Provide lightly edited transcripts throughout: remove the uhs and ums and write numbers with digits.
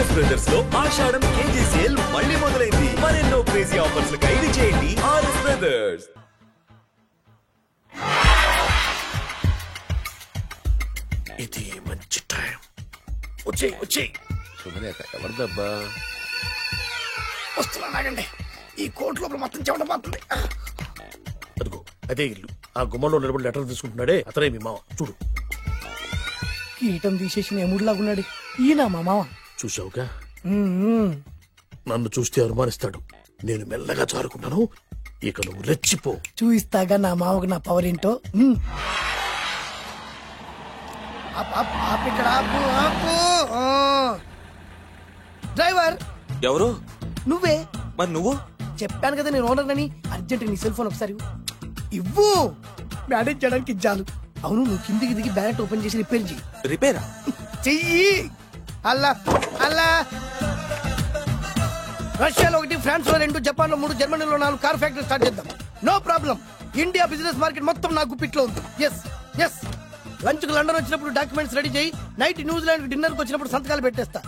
RS brothers లో ఆషాఢం KG sale మళ్ళీ మొదలైంది. మరెన్నో క్రేజీ ఆఫర్స్ ఖైదు చేయండి ఆర్ఎస్ బ్రదర్స్. ఇది మంచి టైం. వచ్చేయ్ శుభలేఖ ఎవరిదబ్బా? వస్తున్నాగండి. ఈ కోర్టు లోపల మొత్తం చెమటపోతుంది. అదిగో అదే ఇల్లు. ఆ గుమ్మంలో నిలబడి లెటర్ తీసుకుంటున్నాడే అతనే మీ మామ. చూడు, కీటం తీసేసిన ఎముడిలాగున్నాడు. ఈయన మా మామ. చూసావుగా, నన్ను చూస్తే అనుమానిస్తాడు. నేను మెల్లగా చారుకున్నాను. ఇక నువ్వు రెచ్చిపో. చూయిస్తాగా నా మామకు నా పవర్ ఏంటో. డ్రైవర్ ఎవరు? నువ్వే. మరి నువ్వు? చెప్పాను కదా నేను ఓనర్ అని. అర్జెంట్ నీ సెల్ ఫోన్ ఒకసారి ఇవ్వు. మేనేజ్ చేయడానికి ఇచ్చాను. అవును, నువ్వు కిందికి దిగి బ్యానెట్ ఓపెన్ చేసి రిపేర్ చెయ్యి. రిపేరా? చెయ్యి. అల్లా అల్లా. రష్యాలో 1, ఫ్రాన్స్ లో 2, జపాన్ లో 3, జర్మనీలో 4 కార్ ఫ్యాక్టరీ స్టార్ట్ చేద్దాం. No problem. India business market మొత్తం నా గుప్పిట్లో ఉంది. Yes yes. లంచ్ కు లండన్ వచ్చినప్పుడు డాక్యుమెంట్స్ రెడీ చేయి. నైట్ న్యూజిలాండ్ డిన్నర్ కు వచ్చినప్పుడు సంతకాలు పెట్టేస్తా.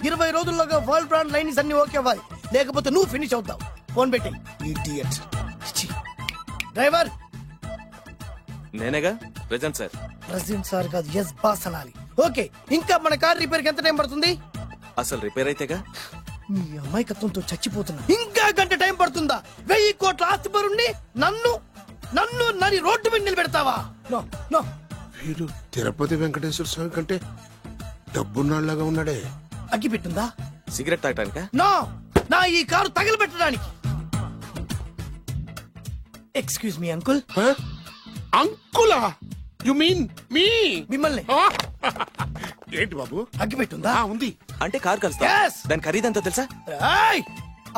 20 రోజుల్లోగా వరల్డ్ బ్రాండ్ లైన్స్ అన్ని ఓకే అవ్వాలి. లేకపోతే నువ్వు ఫినిష్ అవుతావు. ఫోన్ పెట్టి. ఇడియట్. డ్రైవర్. నేనేగా ప్రెజెంట్ సార్. ప్రెసిడెంట్ సార్ కాదు, ఎస్ బాస్ అనాలి. ఓకే, ఇంకా మన కార్ రిపేర్ కి ఎంత టైం పడుతుంది? అసలు రిపేర్ అయితేగా. మీ అమాయకత్వంతో చచ్చిపోతున్నా. ఇంకా గంట టైం పడుతుందా? 1000 కోట్ల ఆస్తిపరుణ్ణి నన్ను నన్ను నరి రోడ్డు మీద నిలబెడతావా? No no. వీడు తిరుపతి వెంకటేశ్వర స్వామి కంటే డబ్బున్నాళ్లాగా ఉన్నాడే. అగ్గి పెట్టుందా? సిగరెట్ తాగటానికా? నో, నా ఈ కారు తగలబెట్టడానికి. Excuse me uncle. అంకులా? You mean me? మిమ్మల్ని. ఏంటి బాబు? అగ్గి పెట్టుందా? ఉంది. అంటే కార్ కలుస్తా. Yes. దాని ఖరీదంతా తెలుసా? ఏయ్!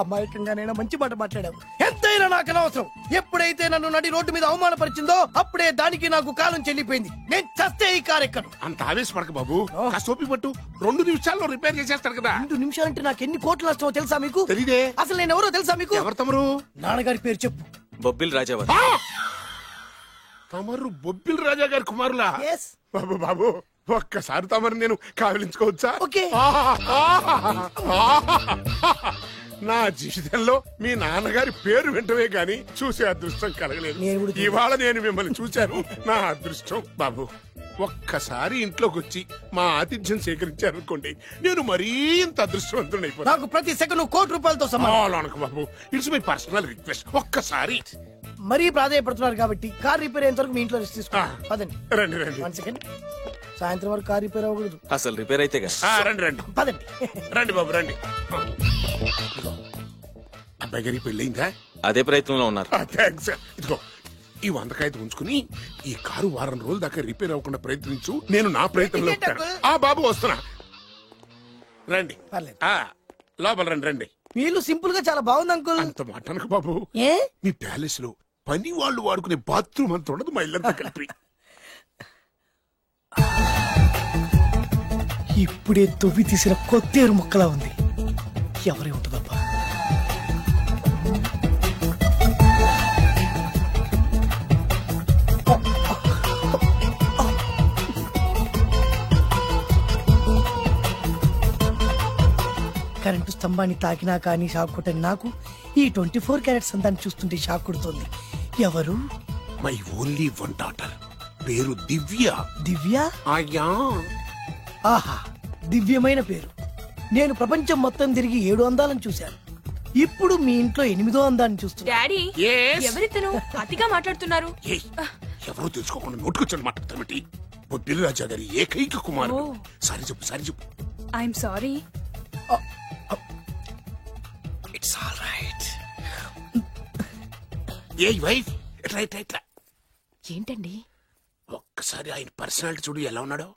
అమాయకంగానైనా మంచి మాట మాట్లాడావు. ఎంతైనా నాకు అనవసరం. ఎప్పుడైతే నన్ను నడి రోడ్డు మీద అవమానపరిచిందో అప్పుడే దానికి నాకు కాలం చెల్లిపోయింది. నేను చస్తే ఈ కారు ఎక్కను. అంత ఆవేశపడక బాబు. కాస్త ఓపిక పట్టు. 2 నిమిషాల్లో రిపేర్ చేసేస్తాడు కదా. 2 నిమిషాలంటే నాకు ఎన్ని కోట్ల నష్టమో తెలుసా మీకు? తెలీదే. అసలు నేను ఎవరో తెలుసా మీకు? ఎవరు తమరు? నాన్నగారి పేరు చెప్పు. బొబ్బిల్ రాజావారు. తమరు బొబ్బిల్ రాజా గారి కుమారులా? Yes. బాబు బాబు, ఒక్కసారి తమరు నేను కావలించుకోవచ్చా? ఓకే. నా జీవితంలో మీ నాన్నగారి పేరు వెంటనే గాని చూసే అదృష్టం కలగలేదు. ఇవాళ నేను మిమ్మల్ని చూశాను. నా అదృష్టం. బాబు, ఒక్కసారి ఇంట్లోకి వచ్చి మా ఆతిథ్యం సేకరించారనుకోండి, నేను మరీ ఇంత అదృష్టవంతుడైపోతాను. నాకు ప్రతి సెకండ్ కోటి సమానం. బాబు, ఇట్స్ మై పర్సనల్ రిక్వెస్ట్. ఒక్కసారి. మరీ ప్రాధాన్యపడుతున్నారు కాబట్టి కార్ రిపేర్ అయ్యేంత వరకు మీ ఇంట్లో రెస్ట్ తీసుకోండి. పదండి. రండి రండి. 1 సెకండ్. సాయంత్రం వరకు కార్ రిపేర్ అవ్వకూడదు. అసలు రిపేర్ అయితేగా. రండి రండి. పదండి. రండి బాబు రండి. అబ్బాయి గారికి పెళ్ళయిందా? అదే ప్రయత్నంలో ఉన్నారు. థ్యాంక్స్. ఇదిగో ఈ 100 కాగితం ఉంచుకుని ఈ కారు వారం రోజుల దాకా రిపేర్ అవ్వకుండా ప్రయత్నించు. నేను నా ప్రయత్నంలో ఉంటాను. బాబు వస్తున్నా. రండి. పర్లేదు. లోపల రండి రండి. మీ ఇల్లు సింపుల్ గా చాలా బాగుంది అంకుల్. అంత మాట అనకు బాబు. ఏ? మీ ప్యాలెస్ లో పని వాళ్ళు వాడుకునే బాత్రూమ్ అంత ఉండదు మా ఇల్లంతా కలిపి. ఇప్పుడే తొవ్వి తీసిన కొత్తేరు ముక్కలా ఉంది. ఎవరే ఉంటుందబ్బా? కరెంటు స్తంభాన్ని తాకినా కానీ షాక్ కొట్టని నాకు ఈ 24 క్యారెట్స్ అందాన్ని చూస్తుంటే షాక్ కొడుతోంది. ఎవరు? My only 1 daughter. పేరు దివ్య. దివ్య? అయ్యా. ఆహా, దివ్యమైన పేరు. నేను ప్రపంచం మొత్తం తిరిగి 7 అందాలను చూశాను. ఇప్పుడు మీ ఇంట్లో 8వ అందాన్ని చూస్తున్నా. Daddy, Yes? ఎవరితను అతిగా మాట్లాడుతున్నారు? ఏయ్, ఎవరో తెలుసుకోకుండా నోటుకొచ్చాడు మాట్లాడతామటి. బొబ్బిలి రాజా గారి ఏకైక కుమారుడు. సారీ చెప్పు, సారీ చెప్పు. I'm sorry. It's all right. A wife, ఇట్లా ఇట్లా ఇట్లా. ఏంటండి? ఒక్కసారి ఆయన పర్సనాలిటీ చూడు ఎలా ఉన్నాడో.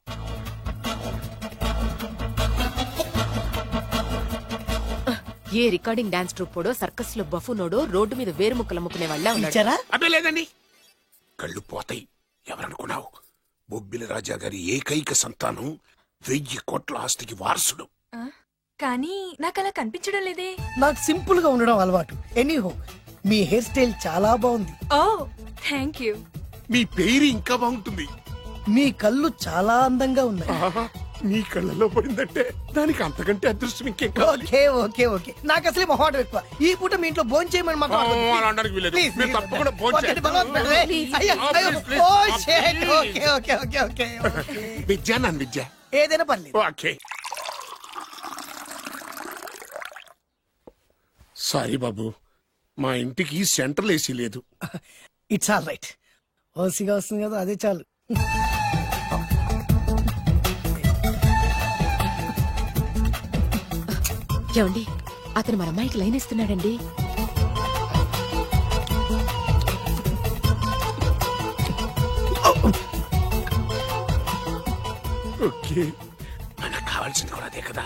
ఏ రికార్డింగ్ డాన్స్ ట్రూపోడో, సర్కస్ లో బఫూనోడో, రోడ్డు మీద వేరు ముక్కలు అమ్ముకునే వాళ్ళ ఉన్నాడు. అబ్బే లేదండి, కళ్ళు పోతాయి. ఎవరనుకున్నావు? బొబ్బిలి రాజా గారి ఏకైక సంతానం, 1000 కోట్ల ఆస్తికి వారసుడు. కానీ నాకు అలా కనిపించడం లేదే. నాకు సింపుల్ గా ఉండడం అలవాటు. ఎనీహో, మీ హెయిర్ స్టైల్ చాలా బాగుంది. ఓ థ్యాంక్ యూ. మీ పేరు ఇంకా బాగుంటుంది. మీ కళ్ళు చాలా అందంగా ఉన్నాయి. నీ కళ్ళలో పడిందంటే దానికి అంతకంటే అదృష్టం ఇంకేం కావాలి. ఓకే ఓకే ఓకే నాకు అసలే మొహాటం ఎక్కువ. ఈ పూట మీ ఇంట్లో భోజనం చేయమని మాత్రం అనొద్దు. అలా అనడానికి వీల్లేదు. Please, మీరు please. తప్పకుండా భోజనం వద్దండి, చేయండి. బలవంతం లేదు. Please. అయ్యో, అయ్యో. Please, please. Oh, shit. Okay okay okay okay okay. Vidya నన్ను విద్య. ఏదైనా పర్లేదు. ఓకే సారీ బాబు, మా ఇంటికి సెంట్రల్ ఏసీ లేదు. It's all right. ఓసిగా వస్తుంది కదా, అదే చాలు. ఏమండి, అతను మన అమ్మాయికి లైన్ ఇస్తున్నాడండి. ఓకే, మనకు కావాల్సింది కూడా అదే కదా.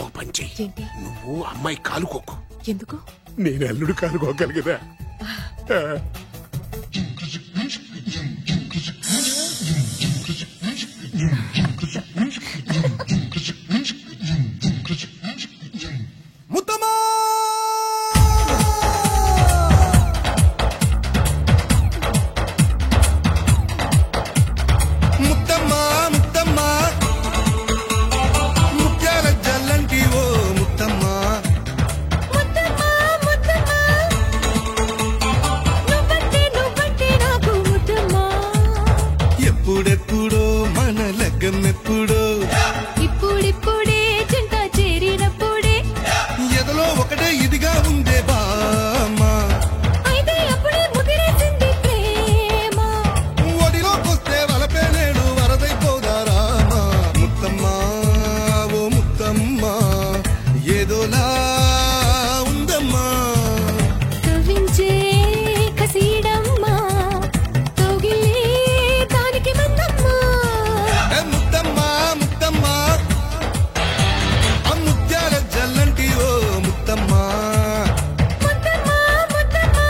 ఒక పని చెయ్యి, ఏంటి? నువ్వు అమ్మాయి కాలుకోకు, ఎందుకు? నేను అల్లుడు కాలుకోగలి కదా. ముత్తమా ముత్తమ్మా ముత్తమ్మా ముత్యాల జల్లంటి ఓ ముత్తమ్మా ఎప్పుడెప్పుడో మన లగ్గం ఎప్పుడో ఇప్పుడిప్పుడే చింత చేరినప్పుడే ఎదలో ఒకటే ఇదిగా ఉందే బామ్మా అయితే అప్పుడే ముదిరేసింది ప్రేమ ఒడిలోకొస్తే వలపే నేడు వరదైపోదారామా ముత్తమ్మా ఓ ముత్తమ్మా ఏదోలా ఉందమ్మా కవించే కసీడమ్మా తోగిలే దానికి మందమ్మా ఏ ముత్తమ్మా ముత్తమ్మా ఆ ముత్యాల జల్లంటి ఓ ముత్తమ్మా ముద్దమ్మా ముద్దమ్మా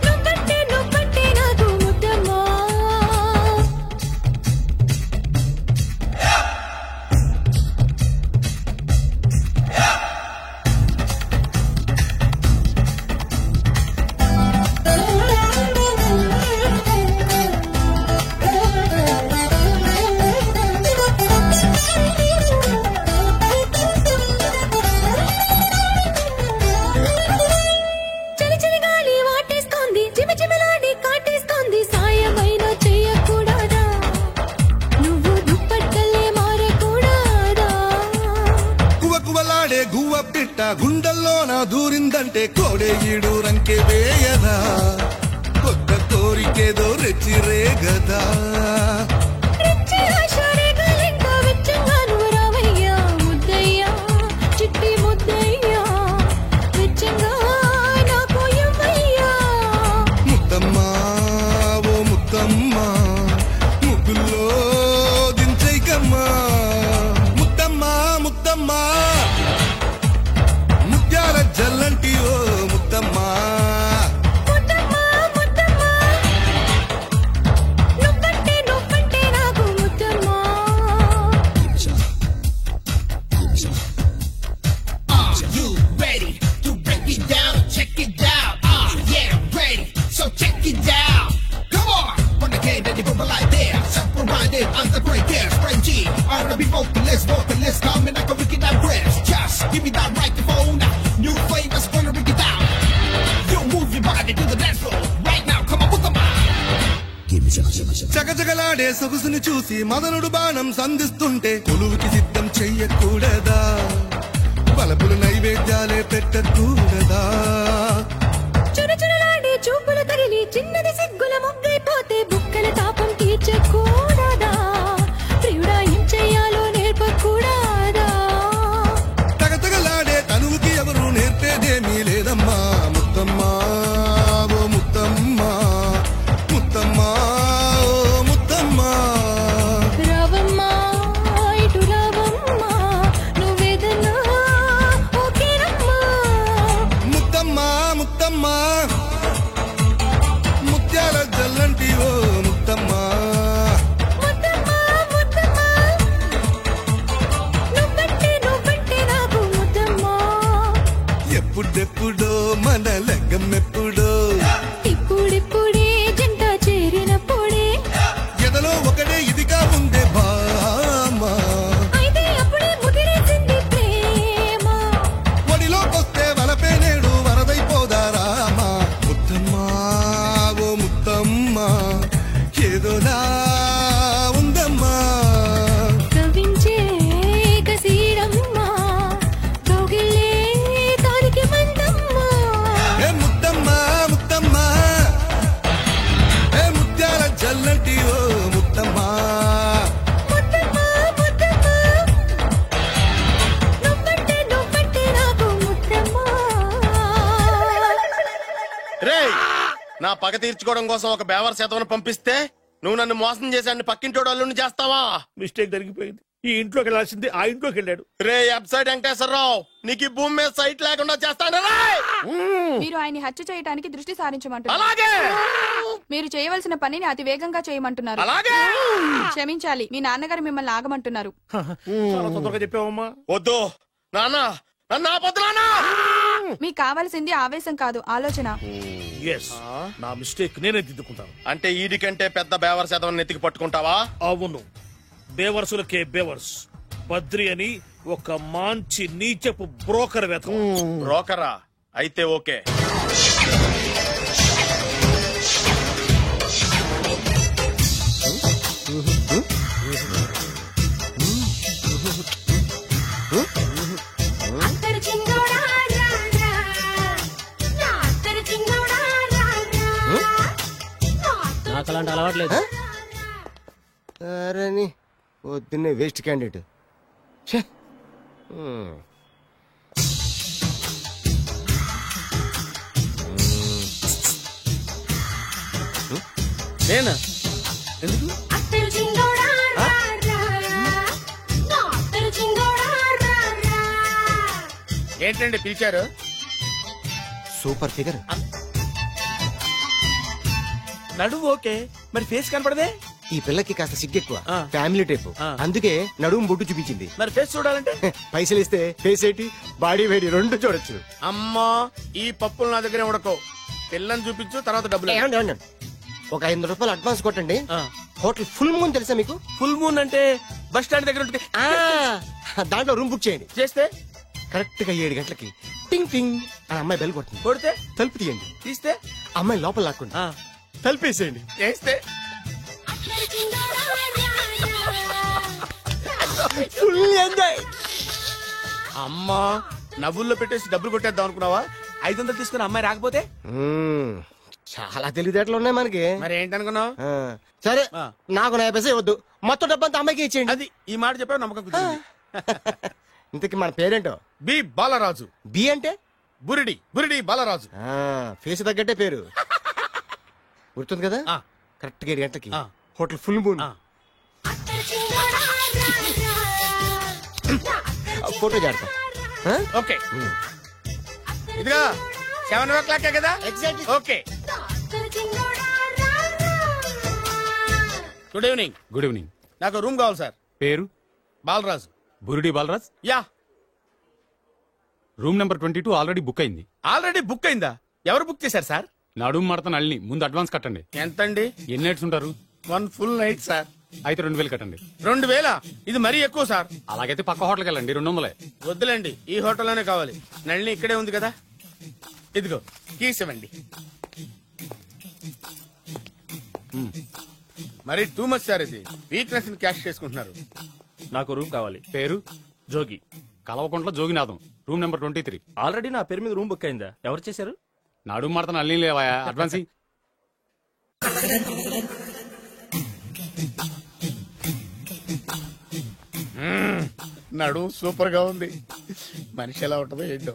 నువ్వంటే నాకు ముద్దమ్మా చలి చలి గాలి వాటేస్తోంది, చిమిచిమిలాడి కాటేస్తోంది, సాయమైనా చెయ్యకూడదా? నువ్వు దుప్పట్టల్లే మారకూడదా? కువకువలాడే గువ్వ పిట్ట గుండెల్లోన దూరిందంటే కోడే ఈడు రంకె వేయదా కొత్త కోరికేదో రెచ్చిరేగదా రెచ్చి ఆశరేగాలింకా వెచ్చంగా నువ్వు రావయ్యా ముద్దయ్యా, చిట్టి ముద్దయ్యా, వెచ్చంగా నాకు ఇవ్వయ్యా. ముత్తమ్మా ఓ ముత్తమ్మా ముగ్గుల్లో దించైకమ్మా ముత్తమ్మా ముత్తమ్మా ముత్యాల జల్లంటి ఓ ముత్తమ్మా ముద్దమ్మా ముద్దమ్మా నువ్వంటే నాకు ముద్దమ్మా. You ready to break it down? Check it out. Yeah, ready. So check it out. Come on. When the game that you put like there. Separated under great there. Spray G. R&B vocalist. Coming like a wicked that breath. Just give me that microphone. New flavors gonna bring it down. You move your body to the dance floor. Right now, come on with the mind. Give me some. చకచకలాడే సొగసుని చూసి మదనుడు బాణం సంధిస్తుంటే కొలువుకి సిద్ధం చెయ్యకూడదా బలపులు నైవేద్యాలే పెట్టకూడదా చురచురలాడే చూపులు తగిలి చిన్నది సిగ్గుల మొగ్గైపోతే బుక్కల తాపం తీర్చకూడదా? ప్రియుడా ఏం చెయ్యాలో నేర్పకూడదా? తగతగలాడే తనువుకి ఎవరు నేర్పేదేమీ లేదమ్మా ముత్తమ్మా ఓ ముత్తమ్మా ముత్తమ్మా ఓ ముత్తమ్మా రావమ్మా ఇటు రావమ్మా నువ్వేదన్నా ఓకేనమ్మా. ముత్తమ్మా ముత్తమ్మా ముత్యాల జల్లంటి ఓ ముత్తమ్మా ముద్దమ్మా ముద్దమ్మా నువ్వంటే నాకు ముద్దమ్మా. ఎప్పుడెప్పుడో మన లగ్గం ఎప్పుడో ఇప్పుడిప్పుడే జంట చేరినప్పుడే ఎదలో ఒకటే ఇదిగా ఉందే బా నా పగ తీర్చుకోవడం కోసం ఒక బేవర్ శాతం పంపిస్తే నువ్వు నన్ను మోసం చేసి అన్ని పక్కింటోడు అల్లుని చేస్తావా? మిస్టేక్ జరిగిపోయింది. ఈ ఇంట్లోకి వెళ్ళాల్సింది ఆ ఇంట్లోకి వెళ్ళాడు. రే వెబ్సైట్ వెంకటేశ్వరరావు, నీకు ఈ భూమి మీద సైట్ లేకుండా చేస్తాను. మీరు ఆయన్ని హత్య చేయడానికి దృష్టి సారించమంటున్నారు. అలాగే మీరు చేయవలసిన పనిని అతి వేగంగా చేయమంటున్నారు. అలాగే క్షమించాలి, మీ నాన్నగారు మిమ్మల్ని ఆగమంటున్నారు. చాలా తొందరగా చెప్పావమ్మా. వద్దు నాన్న, నన్ను ఆపొద్దు నాన్న. మీకు కావాల్సింది ఆవేశం కాదు, ఆలోచన. ఎస్, నా మిస్టేక్ నేనే దిద్దుకుంటాను. అంటే ఈడి కంటే పెద్ద బేవర్ శాతం నెత్తికి పట్టుకుంటావా? అవును, బేవర్సులకే బేవర్స్. బద్రి అని ఒక మంచి నీచపు బ్రోకర్ వెతకం. బ్రోకరా? అయితే ఓకే. నాకు అలాంటి అలవాట్లేదు. అరే పొద్దున్నే వేస్ట్ క్యాండిడేట్. నేనా? ఎందుకు? ఏంటండి పిలిచారు? Super figure. నడువు ఓకే, మరి ఫేస్ కనపడదే. ఈ పిల్లకి కాస్త సిగ్గెక్కువ, ఫ్యామిలీ టైప్. అందుకే నడుము బొట్టు చూపించింది. మరి ఫేస్ చూడాలంటే పైసలు ఇస్తే ఫేస్ ఏంటి, బాడీ వేడి రెండు చూడొచ్చు. అమ్మా, ఈ పప్పులు నా దగ్గర ఉడకో. పిల్లని చూపించు, తర్వాత డబ్బులు. ఒక 500 రూపాయలు అడ్వాన్స్ కొట్టండి. హోటల్ ఫుల్ మూన్ తెలుసా మీకు? ఫుల్ మూన్ అంటే బస్ స్టాండ్ దగ్గర ఉంటుంది. దాంట్లో రూమ్ బుక్ చేయండి. చేస్తే కరెక్ట్ గా 7 గంటలకి టింగ్ టింగ్ అని అమ్మాయి బెల్ కొడుతుంది. కొడితే తలుపు తీయండి. తీస్తే అమ్మాయి లోపల లాక్కుంది. తలుపేసేయండి. చేస్తే ఫుల్ ఎంజాయ్. అమ్మా, నవ్వుల్లో పెట్టేసి డబ్బులు కొట్టేద్దాం అనుకున్నావా? 500 తీసుకుని అమ్మాయి రాకపోతే చాలా తెలివితేటలు ఉన్నాయి మనకి. మరి ఏంటనుకున్నావు? సరే, నాకు 50 పైసే వద్దు, మొత్తం డబ్బంతా అమ్మాయికి ఇచ్చేయండి. అది ఈ మాట చెప్పావు, నమ్మకం కుదిరింది. ఇంతకి మన పేరేంటో? బి బాలరాజు. బి అంటే బురిడి, బురిడి బాలరాజు. ఫేస్ తగ్గట్టే పేరు. గుర్తుంది కదా? కరెక్ట్ గా 7 గంటలకి హోటల్ ఫుల్ మూన్. ఫోటో చేడతా. ఓకే, ఇదిగా 7 కదా? Okay. Good evening. Good evening. నాకు రూమ్ కావాలి సార్. పేరు? Balaraju. Burudi Balaraj. Yeah. Room number 22 already book అయింది. ఆల్రెడీ బుక్ అయిందా? ఎవరు బుక్ చేశారు సార్? నడుము మడత నల్ని. ముందు అడ్వాన్స్ కట్టండి. ఎంతండి? ఎన్ని నైట్స్ ఉంటారు? 1 ఫుల్ నైట్ సార్. అయితే 2000 కట్టండి. 2000? ఇది మరీ ఎక్కువ సార్. అలాగైతే పక్క హోటల్కి వెళ్ళండి, 200. వద్దులేండి, ఈ హోటల్లోనే కావాలి. నళిని ఇక్కడే ఉంది కదా. ఇదిగో కీస్ ఇవ్వండి. మరి టూ మచ్ సార్, ఇది వీక్నెస్ ని క్యాష్ చేసుకుంటున్నారు. నాకు రూమ్ కావాలి. పేరు? Jogi. Kalavakuntla Joginatham. Room number 23. Already నా పేరు మీద రూమ్ బుక్ అయిందా? ఎవరు చేశారు? నడుము మడత నల్లి లేవా? అడ్వాన్స్. నడు సూపర్ గా ఉంది. మనిషి ఎలా ఉంటుందో ఏంటో.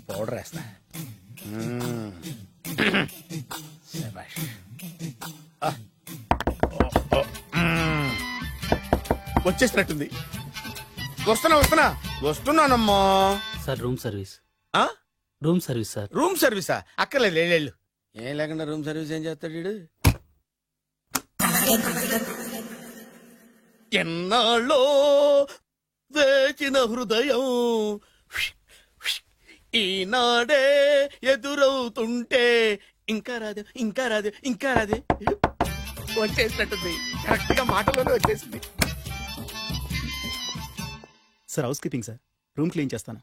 పౌడర్ వేస్తా. వచ్చేసినట్టుంది. వస్తున్నానమ్మా. Sir room service. Room service sir. Room సర్వీసా? అక్కర్లేదు, లేళ్ళు. ఏం లేకుండా రూమ్ సర్వీస్ ఏం చేస్తాడు వీడు? ఎన్నాళ్ళో వేచిన హృదయం ఈనాడే ఎదురవుతుంటే ఇంకా రాదు, ఇంకా రాదు, ఇంకా రాదు. వచ్చేసినట్టుంది. కరెక్ట్ గా మాటలోనే వచ్చేసింది. Sir housekeeping sir. Room clean చేస్తాను.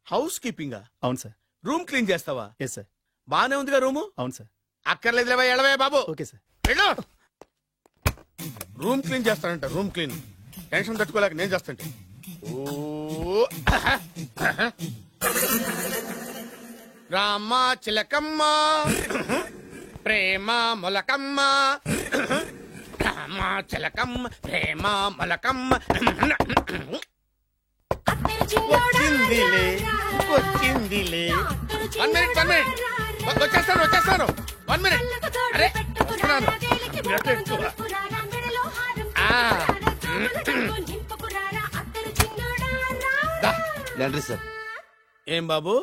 హౌస్ కీపింగా? అవును సార్. రూమ్ క్లీన్ చేస్తావా? Yes sir. బానే ఉందిగా రూము? అవును సార్. అక్కర్లేదు, ఎడవే బాబు. Okay sir. వెళ్ళు. రూమ్ క్లీన్ చేస్తానంట. రూమ్ క్లీన్ టెన్షన్ తట్టుకోలేక నేను చేస్తాంటే. రామ చిలకమ్మ ప్రేమ మొలకమ్మ, రామ చిలకమ్మ ప్రేమ మొలకమ్మ. వచ్చిందిలే, వచ్చిందిలే. 1 minute. వచ్చేస్తాను 1 minute. అరే వస్తున్నాను. నెట్ ఎక్కువ. Laundry sir. ఏం బాబు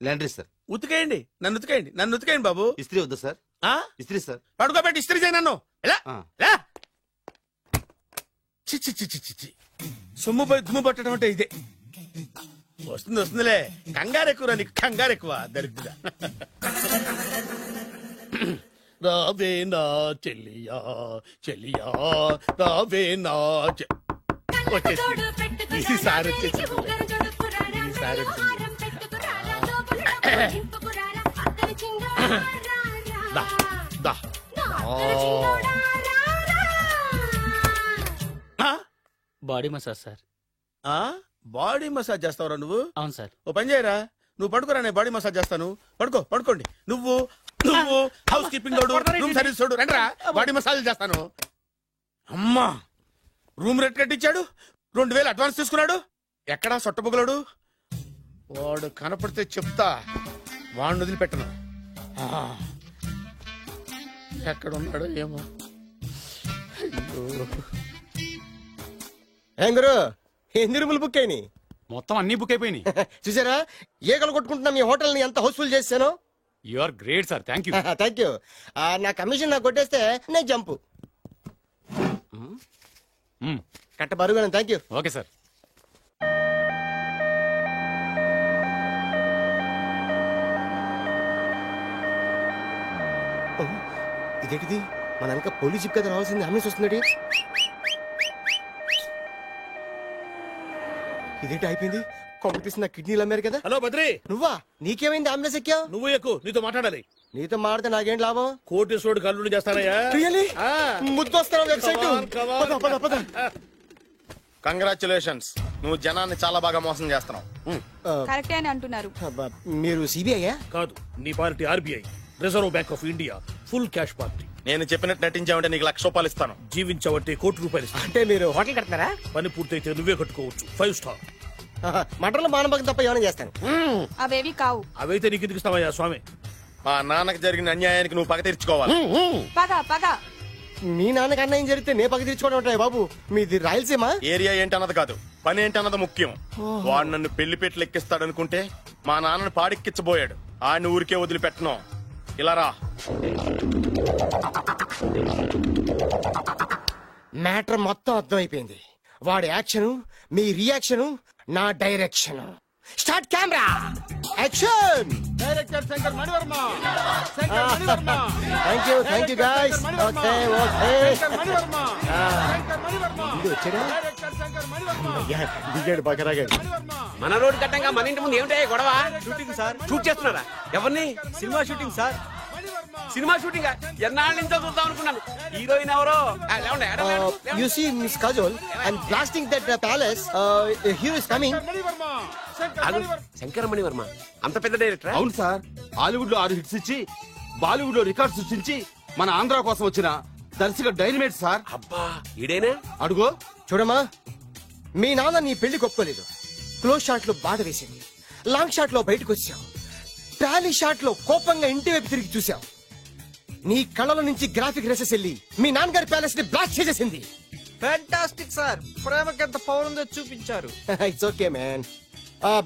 లాండ్రీ సార్. ఉతికేయండి, నన్ను ఉతికేయండి బాబు. ఇస్త్రీ వద్దా సార్? ఇస్త్రీ సార్. పడుకోబెట్టి ఇస్త్రీ చేయి నన్ను. చిచ్చి సొమ్ముపై దుమ్ము పట్టడం అంటే ఇదే. వస్తుందిలే. కంగారు ఎక్కువ నీకు, కంగారు ఎక్కువ దరిద్ర. రావే నా చెల్లియా చెల్లియా రావే నా వచ్చేసి ఈసారి వచ్చేసి ఈసారి body massage sir. Body massage చేస్తావురా నువ్వు? అవును సార్. ఓ పని చేయరా, నువ్వు పడుకోరా, నేను బాడీ మసాజ్ చేస్తాను. పడుకోండి. నువ్వు హౌస్ కీపింగ్ రూమ్ సర్వీస్ చూడు, రండిరా బాడీ మసాజ్ చేస్తాను. అమ్మా రూమ్ రేట్ కట్టించాడు, 2000 అడ్వాన్స్ తీసుకున్నాడు. ఎక్కడా సొట్టబుగలాడు? వాడు కనపడితే చెప్తా, వాడిని వదిలిపెట్టను. ఎక్కడున్నాడు ఏమో. ఏం గురు, ఎన్ని రూములు బుక్ అయినాయి? మొత్తం అన్ని బుక్ అయిపోయినాయి. చూసారా ఏగలు కొట్టుకుంటున్నా మీ హోటల్ ని ఎంత హౌస్ఫుల్ చేశాను. You are great sir. Thank you. Thank you. నా కమిషన్ నాకు కొట్టేస్తే నేను జంపు కట్ట బరువు. Thank you. Okay sir. ఇదేంటిది, మన వెనక పోలీస్ జిప్ కదా రావాల్సింది, ఆమె వస్తుంది. ఇదేంటి అయిపోయింది? కాంపిటీషన్ నా కిడ్నీలు అమ్మారు కదా. హలో బద్రి, నువ్వా? నీకేమైంది? అంబులెన్స్ ఎక్కావు? నువ్వు ఎక్కువ, నీతో మాట్లాడాలి. నీతో మాడితే నాకేం లాభం? కోటేశ్వరుడు కల్లుడు చేస్తానయ్యా. ముద్దొస్తాను వెబ్సైట్. కంగ్రాచులేషన్స్, నువ్వు జనాన్ని చాలా బాగా మోసం చేస్తున్నావు. కరెక్టే అని అంటున్నారు. మీరు సిబిఐ కాదు, నీ party RBI, reserve bank of India, full cash party. నేను చెప్పినట్టు నటించావంటే నీకు ₹1,00,000 ఇస్తాను. జీవించావంటే ₹1,00,00,000 ఇస్తాను. అంటే మీరు హోటల్ కడతారా? పని పూర్తయితే నువ్వే కట్టుకోవచ్చు 5 స్టార్. మటన్లో మానభంగం తప్ప ఏమైనా చేస్తాను. అవేవి కావు. అవైతే నీకు ఎందుకు ఇస్తావయ్యా స్వామి? మా నాన్నకి జరిగిన అన్యాయానికి నువ్వు పగ తీర్చుకోవాలి. పగ మీ నాన్నకి అన్యాయం జరిగితే నే పగ తీర్చుకోవడం ఉంటాయి బాబు. మీది రాయలసీమ. ఏరియా ఏంటన్నది కాదు, పని ఏంటన్నది ముఖ్యం. వాడు నన్ను పెళ్లిపెట్లు ఎక్కిస్తాడనుకుంటే మా నాన్నని పాడెక్కించబోయాడు. ఆయన ఊరికే వదిలిపెట్టను. ఇలా రా. మ్యాటర్ మొత్తం అర్థమైపోయింది. వాడి యాక్షన్, మీ రియాక్షన్, నా direction. Start camera action. Director Shankar Mani Varma. Thank you guys. Okay దిగాడు బకరాగాడు. మన రోడ్డు కట్టంగా మన ఇంటి ముందు ఏమిటాయి గొడవ? Shooting sir. షూట్ చేస్తున్నారా? ఎవరిని? Cinema shooting sir. Cinema shooting ఎన్నాళ్ళ నుంచో చూద్దాం అనుకున్నాను. హీరోయిన్ ఎవరో? You see Miss Kajol, I'm blasting that palace. Hero is coming. Shankara Mani Varma అంత పెద్ద డైరెక్టర్? అవును సార్. హాలీవుడ్ లో 6 హిట్స్ ఇచ్చి బాలీవుడ్ లో రికార్డ్ సృష్టించి మన ఆంధ్ర కోసం వచ్చిన దర్శక డైనమేట్ సార్. అబ్బా ఇడేనా? అడుగో. చూడమ్మా, మీ నాన్న నీ పెళ్లి ఒప్పుకోలేదు. క్లోజ్ షాట్ లో బాధ వేసింది, లాంగ్ షాట్ లో బయటకు వచ్చావు, టాలీ షాట్ లో కోపంగా ఇంటి వైపు తిరిగి చూసావు. నీ కళ్ళలో నుంచి గ్రాఫిక్ రెసెస్ వెళ్ళి మీ నాన్నగారి ప్యాలెస్ ని బ్లాస్ట్ చేసేసింది. Fantastic sir. ప్రేమకి ఎంత పవర్ ఉందో చూపించారు. It's okay man.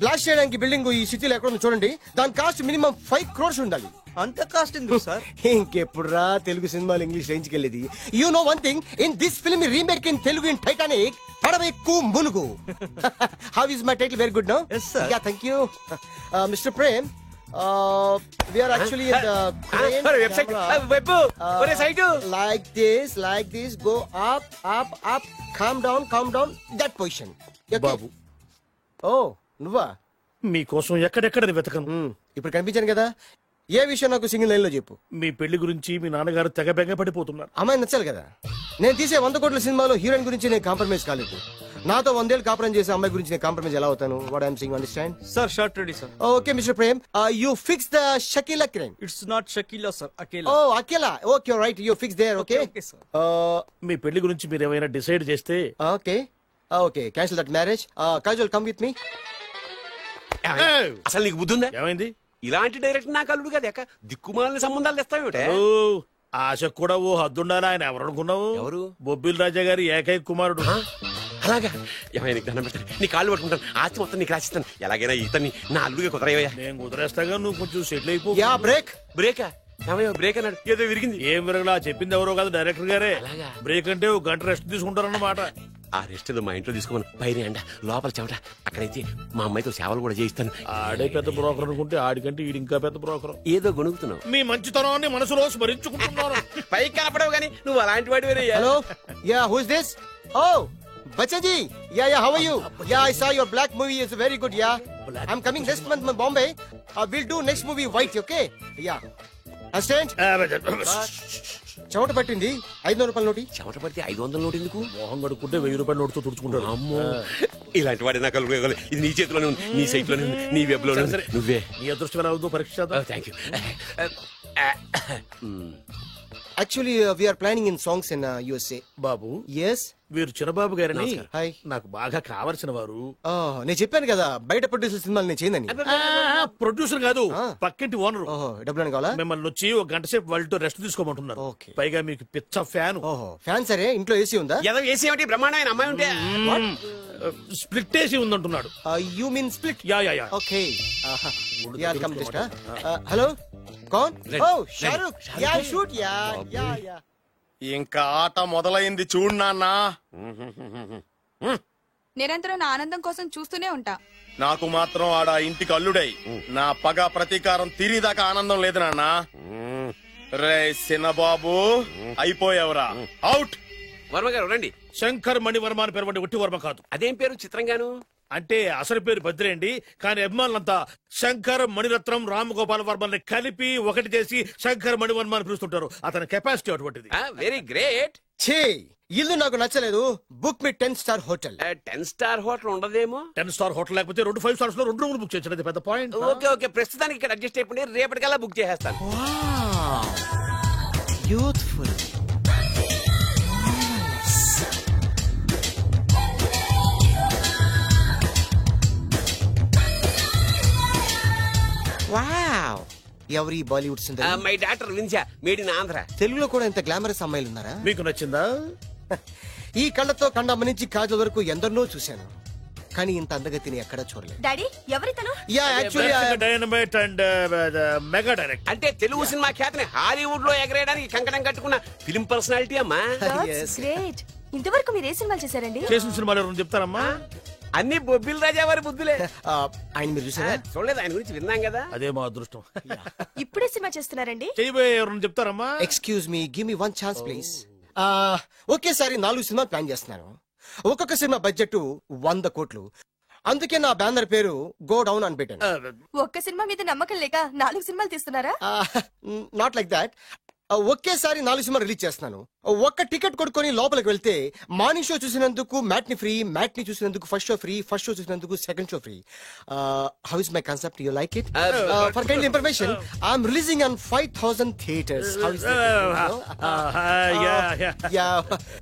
బ్లాస్ట్ చేయడానికి బిల్డింగ్ ఈ సిటీలో ఎక్కడ ఉందో చూడండి. దాని కాస్ట్ మినిమం 5 crores ఉండాలి. అంత కాస్ట్ ఎందుకు సార్? ఇంకెప్పుడురా తెలుగు సినిమాలు ఇంగ్లీష్ రేంజ్ కి వెళ్ళేది. You know one thing, in this film remake in Telugu in Titanic, పడవెక్కు మునుగు. How is my title? Very good no. Yes sir. Yeah, thank you. Mr. Prem, we are actually in the crane website. Web. Ore site. Like this, go up, calm down, that position. Okay. బాబు, నువ్వా? మీకోసం ఎక్కడెక్కడ వెతకను. ఇప్పుడు కనిపించాను కదా. ఏ విషయం నాకు single line లో చెప్పు. మీ పెళ్లి గురించి మీ నాన్నగారు తెగ బెంగ పడిపోతున్నారు. అమ్మాయి నచ్చాలి కదా. నేను తీసే 100 కోట్ల సినిమాలో హీరోయిన్ గురించి నేను కాంప్రమైజ్ కాలేదు. నాతో 100 ఏళ్ళు కాపురం చేసే అమ్మాయి గురించి నేను కాంప్రమైజ్ ఎలా అవుతాను? What I'm saying, understand? Sir shot ready sir. Okay mister Prem, you fix the Shakeela crane. It's not Shakeela sir, Akela. Oh Akela. Okay right, you fix there. Okay మీ పెళ్లి గురించి మీరు ఏమైనా డిసైడ్ చేస్తే. Okay cancel that marriage. Kajal come with me. అసలు నీకు బుద్ధి ఉందా? ఏమైంది? ఇలాంటి డైరెక్టర్ నాకు అల్లుడు కదా ఎక్క దిక్కుమాలిన సంబంధాలు తెస్తావేమిటే? ఆశ కూడా ఓ హద్దుండాలి. ఆయన ఎవరు అనుకున్నావు? ఎవరు? బొబ్బిల్ రాజా గారి ఏకైక కుమారుడు. అలాగా? ఏమైనా నీకు దండం పెడతాను, నీ కాళ్ళు పట్టుకుంటాను, ఆస్తి మొత్తం నీకు రాసిస్తాను. ఎలాగైనా ఇతన్ని నా అల్లుడిగా కుదరయ్యా. నేను కుదిరేస్తాగా, నువ్వు కొంచెం సెటిల్ అయిపో. బ్రేకా? ఏమయ్యో బ్రేక్ అన్నాడు, ఏదో విరిగింది. ఏం విరగలా? చెప్పింది ఎవరో కాదు, డైరెక్టర్ గారే. బ్రేక్ అంటే ఒక గంట రెస్ట్ తీసుకుంటారన్నమాట. ఆ రెస్ట్ ఏదో మా ఇంట్లో తీసుకోమని, పైన ఎండ లోపల చెమట, అక్కడైతే మా అమ్మాయితో సేవలు కూడా చేయిస్తాను. ఆడే పెద్ద బ్రోకర్ అనుకుంటే ఆడికంటే ఈడు ఇంకా పెద్ద బ్రోకర్. ఏదో గొణుగుతున్నావు. మీ మంచితనాన్ని మనసులో స్మరించుకుంటున్నాను. పైకి కనపడవు కానీ నువ్వు అలాంటి వాడి hello, yeah who is this? Oh Bachchaji, yeah how are you? Yeah I saw your black movie is very good. Yeah I am coming next month to Bombay. Will do next movie white. Okay yeah assistant. చెమట పట్టింది, 500 రూపాయల నోటి. చెమట పడితే 500 note ఎందుకు? మొహం కడుక్కుంటే 1000 రూపాయల నోటుతో తుడుచుకుంటాడు. అమ్మో, ఇలాంటి వాడి నాకు ఇది నీ చేతిలోనే ఉంది, నీ సైట్ లోనే ఉంది, నీ వెబ్ లోనే ఉంది. నువ్వే నీ అదృష్టం ఎలా అవుతుందో పరీక్ష చేద్దాం. Thank you. Actually we are planning in songs in USA. బాబు, ఎస్, వీరు చిన్నబాబు గారని హాయ్. నాకు బాగా కావలసిన వారు. నేను చెప్పాను కదా బయట ప్రొడ్యూసర్ సినిమాలు నేను చేయదని. ప్రొడ్యూసర్ కాదు, పక్కింటి ఓనర్. డబ్బులు కావాలా? మిమ్మల్ని వచ్చి ఒక గంట సేపు వాళ్ళతో రెస్ట్ తీసుకోమంటున్నారు. పైగా మీకు పిచ్చ ఫ్యాన్. ఫ్యాన్ సరే, ఇంట్లో ఏసీ ఉందా? ఏదో ఏసీ ఏమిటి, బ్రహ్మాండమైన అమ్మాయి ఉంటే స్ప్లిట్ ఏసీ ఉందంటున్నాడు. You mean split? Yeah yeah yeah. Okay yeah come just. Hello, కౌన్? Oh Shahrukh. Yeah shoot. Yeah yeah yeah. ఇంకా ఆట మొదలైంది చూడు నాన్న. నిరంతరం నా ఆనందం కోసం చూస్తూనే ఉంటా. నాకు మాత్రం ఆడ ఇంటికి అల్లుడై నా పగ ప్రతీకారం తీరిదాకా ఆనందం లేదు నాన్న. రే సిన్నబాబు, అయిపోయావురా, అవుట్. వర్మ గారు రండి. శంకర్ మణివర్మ అని పేరు, ఒట్టి వర్మ కాదు. అదేం పేరు చిత్రంగాను? అంటే అసలు పేరు భద్రేండి, కానీ అభిమానులంతా శంకర్ మణిరత్నం రామగోపాల్ వర్మని కలిపి ఒకటి చేసి శంకర్ మణివర్మ అని పిలుస్తుంటారు. అతని కెపాసిటీ అటువంటిది. Very great. ఛీ, ఇల్లు నాకు నచ్చలేదు. బుక్ మీ 10 స్టార్ హోటల్. 10 స్టార్ హోటల్ ఉండదేమో. 10 స్టార్ హోటల్ లేకపోతే 2 5 స్టార్స్ లో 2 రూములు బుక్ చేయొచ్చు. పెద్ద పాయింట్. ఓకే ఓకే, ప్రస్తుతానికి ఇక్కడ అడ్జస్ట్ అయిపోయి రేపటికల్లా బుక్ చేసేస్తాను. బ్యూటిఫుల్. వావ్. ఎవరి బాలీవుడ్ సుందరి? My doctor Vinsa, made in Andhra. తెలుగులో కూడా ఇంత గ్లామరస్ అమ్మాయిలు ఉన్నారా? మీకు నచ్చిందా? ఈ కళ్ళతో కండమ్మ నుంచి కాజల్ వరకు ఎందరినో చూశాను, కానీ ఇంత అందగతిని ఎక్కడా చూడలేదు. డాడీ ఎవరితను? Yeah actually dynamite and mega direct. అంటే తెలుగు సినిమా ఖ్యాతిని హాలీవుడ్ లో ఎగరేయడానికి కంకణం కట్టుకున్న ఫిల్మ్ పర్సనాలిటీ అమ్మా. గ్రేట్. ఇంతవరకు మీరు ఏ సినిమాలు చేశారండి? చేసిన సినిమాలు ఎవరు చెప్తారమ్మా? అన్ని బొబ్బిల్ రాజా వారి బుద్ధులే. ఆయన మీరు చూసారా? చూడలేదు, ఆయన గురించి విన్నాం కదా. అదే మా అదృష్టం. ఇప్పుడే సినిమా చేస్తున్నారండి? చేయబోయే ఎవరు చెప్తారమ్మా? Excuse me, give me 1 chance please. ఒకేసారి 4 సినిమాలు ప్లాన్ చేస్తున్నాను. ఒక్కొక్క సినిమా బడ్జెట్ 100 కోట్లు. అందుకే నా బ్యానర్ పేరు గో డౌన్ అని పెట్టాను. ఒక్క సినిమా మీద నమ్మకం లేక 4 సినిమాలు తీస్తున్నారా? Not like that. ఒకేసారి 4 సినిమా రిలీజ్ చేస్తున్నాను. ఒక్క టికెట్ కొనుక్కొని లోపలికి వెళ్తే మార్నింగ్ షో చూసినందుకు మ్యాట్ని ఫ్రీ, మ్యాట్ని చూసినందుకు first show free, first show చూసినందుకు second show free. How is my concept? You like it? For kind information, I am releasing on 5000 theatres. How is yeah.